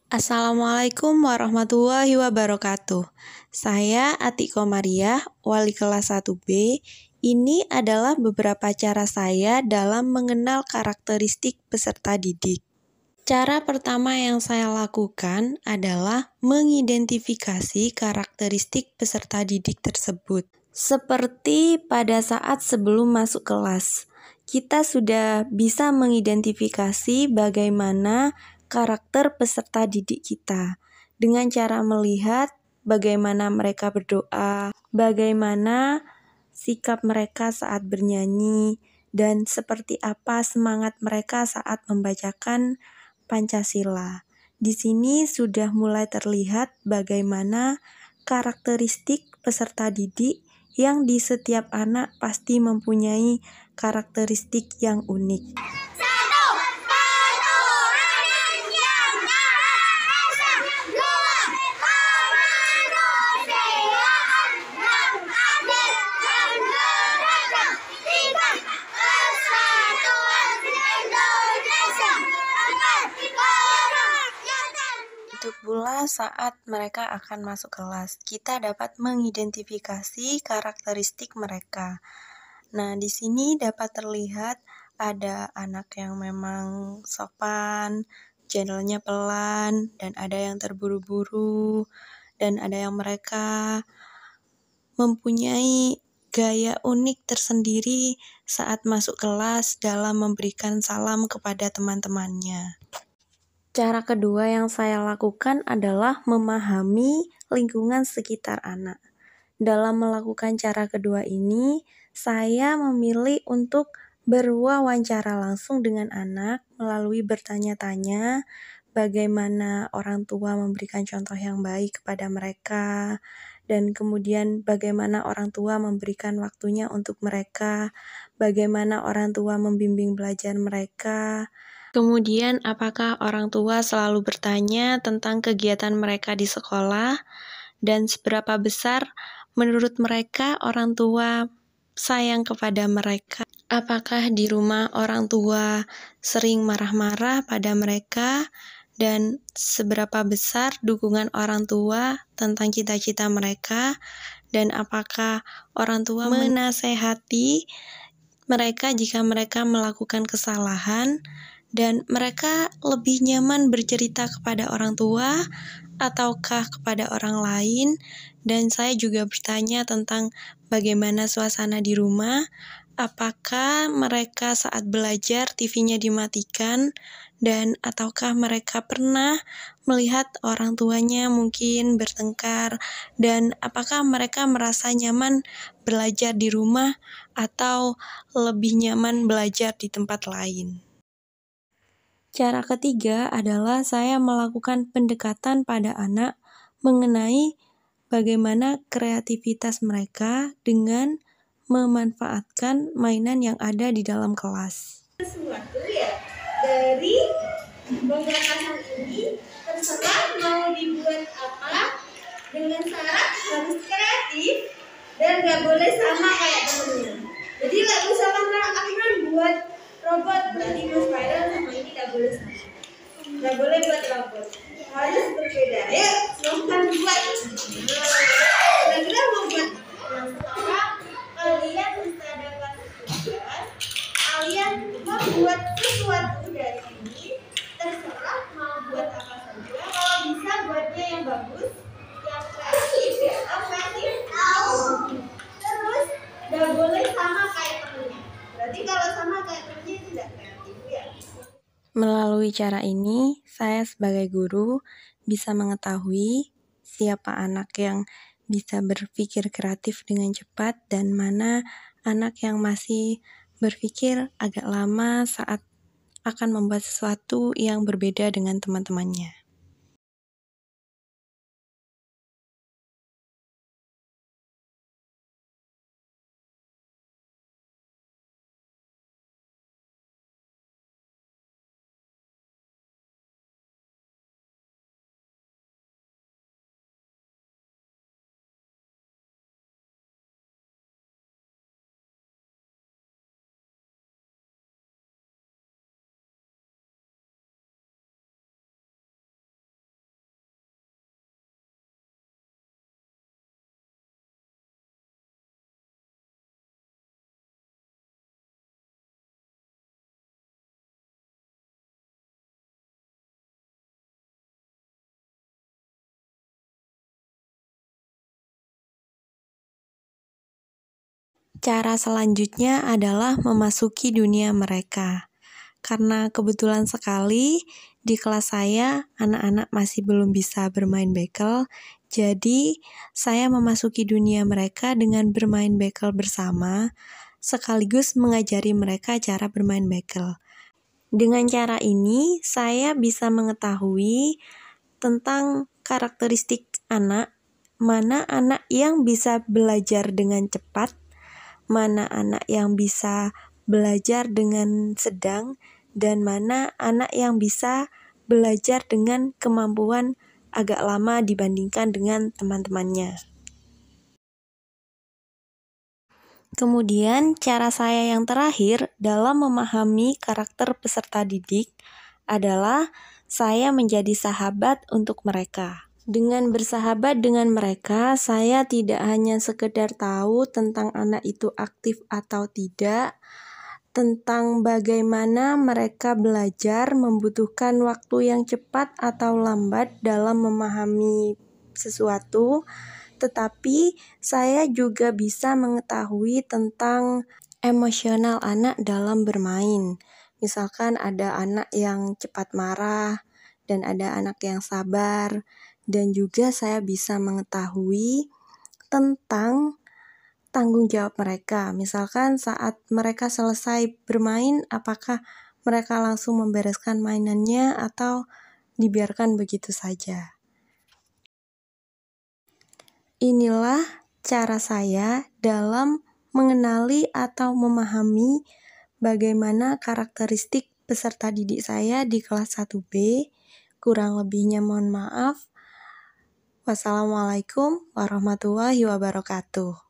Assalamualaikum warahmatullahi wabarakatuh. Saya Atiko Mariah, wali kelas 1B. Ini adalah beberapa cara saya dalam mengenal karakteristik peserta didik. Cara pertama yang saya lakukan adalah mengidentifikasi karakteristik peserta didik tersebut. Seperti pada saat sebelum masuk kelas, kita sudah bisa mengidentifikasi bagaimana karakter peserta didik kita dengan cara melihat bagaimana mereka berdoa, bagaimana sikap mereka saat bernyanyi, dan seperti apa semangat mereka saat membacakan Pancasila. Di sini sudah mulai terlihat bagaimana karakteristik peserta didik yang di setiap anak pasti mempunyai karakteristik yang unik. Itu pula saat mereka akan masuk kelas, kita dapat mengidentifikasi karakteristik mereka. Nah, di sini dapat terlihat ada anak yang memang sopan, channelnya pelan, dan ada yang terburu-buru, dan ada yang mereka mempunyai gaya unik tersendiri saat masuk kelas dalam memberikan salam kepada teman-temannya. Cara kedua yang saya lakukan adalah memahami lingkungan sekitar anak. Dalam melakukan cara kedua ini, saya memilih untuk berwawancara langsung dengan anak melalui bertanya-tanya bagaimana orang tua memberikan contoh yang baik kepada mereka, dan kemudian bagaimana orang tua memberikan waktunya untuk mereka, bagaimana orang tua membimbing belajar mereka. Kemudian, apakah orang tua selalu bertanya tentang kegiatan mereka di sekolah, dan seberapa besar menurut mereka orang tua sayang kepada mereka? Apakah di rumah orang tua sering marah-marah pada mereka, dan seberapa besar dukungan orang tua tentang cita-cita mereka, dan apakah orang tua menasehati mereka jika mereka melakukan kesalahan, dan mereka lebih nyaman bercerita kepada orang tua ataukah kepada orang lain. Dan saya juga bertanya tentang bagaimana suasana di rumah, apakah mereka saat belajar TV-nya dimatikan, dan ataukah mereka pernah melihat orang tuanya mungkin bertengkar, dan apakah mereka merasa nyaman belajar di rumah atau lebih nyaman belajar di tempat lain. Cara ketiga adalah saya melakukan pendekatan pada anak mengenai bagaimana kreativitas mereka dengan memanfaatkan mainan yang ada di dalam kelas. Sesuatu ya dari pembahasan ini terserah mau dibuat apa, dengan syarat harus kreatif dan gak boleh sama kayak temennya. Jadi misalkan akan buat robot, berarti Mas Spider sama ini gak boleh sama, gak boleh buat robot, harus berbeda. Ayo silahkan buat. Kira-kira mau buat sekarang kalian bisa dapat tugas, kalian membuat sesuatu dari ini, terserah mau buat apa saja. Kalau bisa buatnya yang bagus, yang kreatif ya, kreatif. Terus gak boleh sama kayak temennya. Berarti kalau sama kayak temennya itu tidak kreatif ya. Melalui cara ini, saya sebagai guru bisa mengetahui siapa anak yang bisa berpikir kreatif dengan cepat dan mana anak yang masih berpikir agak lama saat akan membuat sesuatu yang berbeda dengan teman-temannya. Cara selanjutnya adalah memasuki dunia mereka. Karena kebetulan sekali di kelas saya anak-anak masih belum bisa bermain bekel, jadi saya memasuki dunia mereka dengan bermain bekel bersama, sekaligus mengajari mereka cara bermain bekel. Dengan cara ini, saya bisa mengetahui tentang karakteristik anak, mana anak yang bisa belajar dengan cepat, mana anak yang bisa belajar dengan sedang, dan mana anak yang bisa belajar dengan kemampuan agak lama dibandingkan dengan teman-temannya. Kemudian, cara saya yang terakhir dalam memahami karakter peserta didik adalah saya menjadi sahabat untuk mereka. Dengan bersahabat dengan mereka, saya tidak hanya sekedar tahu tentang anak itu aktif atau tidak, tentang bagaimana mereka belajar membutuhkan waktu yang cepat atau lambat dalam memahami sesuatu, tetapi saya juga bisa mengetahui tentang emosional anak dalam bermain. Misalkan ada anak yang cepat marah dan ada anak yang sabar, dan juga saya bisa mengetahui tentang tanggung jawab mereka. Misalkan saat mereka selesai bermain, apakah mereka langsung membereskan mainannya atau dibiarkan begitu saja. Inilah cara saya dalam mengenali atau memahami bagaimana karakteristik peserta didik saya di kelas 1B. Kurang lebihnya mohon maaf. Wassalamualaikum warahmatullahi wabarakatuh.